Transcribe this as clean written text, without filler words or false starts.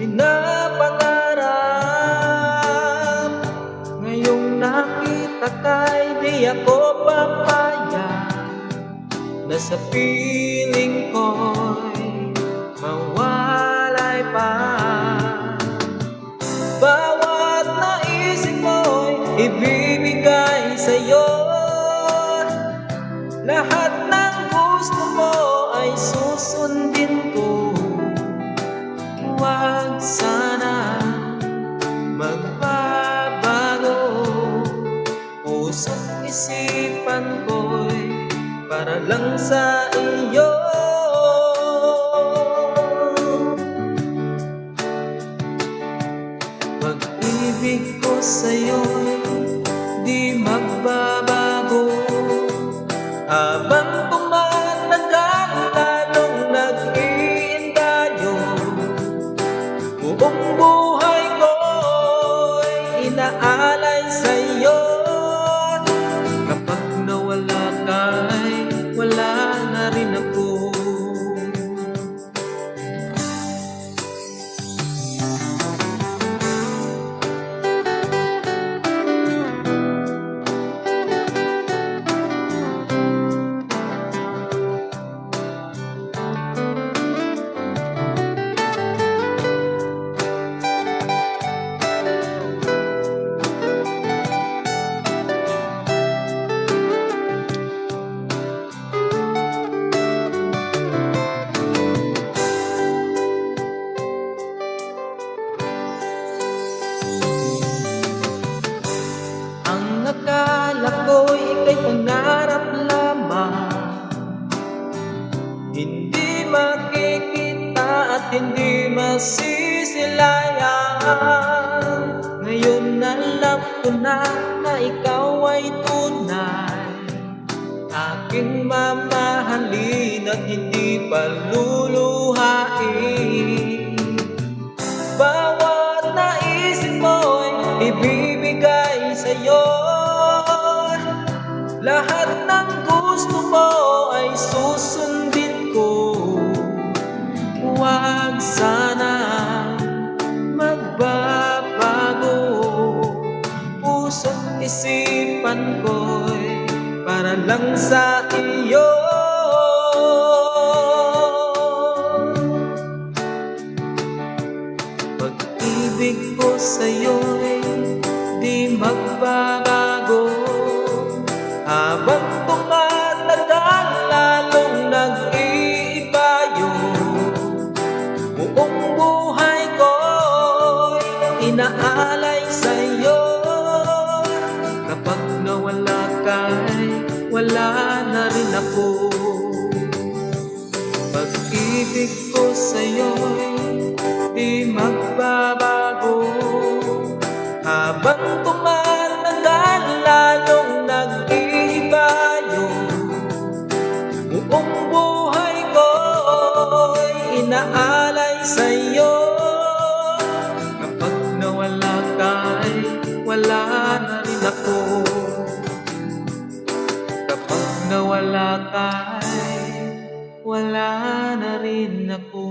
pinapangarap. Ngayong nakita ka'y di ako papayag na sa piling ko'y mawalay pa. Bawat naisip mo'y ibibigay sa'yo, lahat ng gusto mo ay susundin ko. Huwag sana magbabago, puso't isipan ko'y para lang sa iyo. Pag-ibig ko sa'yo'y di magbabago, habang tumatagal lalong nag-iindayo. Buong buhay ko'y inaalay sa'yo, kapag nawala ka'y wala na rin ako. Akala ko'y ika'y pangarap lamang, hindi makikita at hindi masisilayan. Ngayon alam ko na ikaw ay tunay, aking mamahalin at hindi paluluhain. Bawat naisip mo'y ibibigay sa'yo, lahat ng gusto mo ay susundin ko. Huwag sana magbabago, puso't isipan ko'y para lang sa iyo. Pag-ibig ko sa'yo'y di magbabago, habang tumatagal lalong nag-iiba yun. Buong buhay ko'y inaalay sa'yo, kapag nawala ka'y wala na rin ako. Pag-ibig ko sa'yo'y di magbabago, habang tumatagal lalong nag-iiba yun. Buong buhay ko'y inaalay sa'yo, kapag nawala ka'y wala na rin ako. Kapag nawala ka'y wala na rin ako.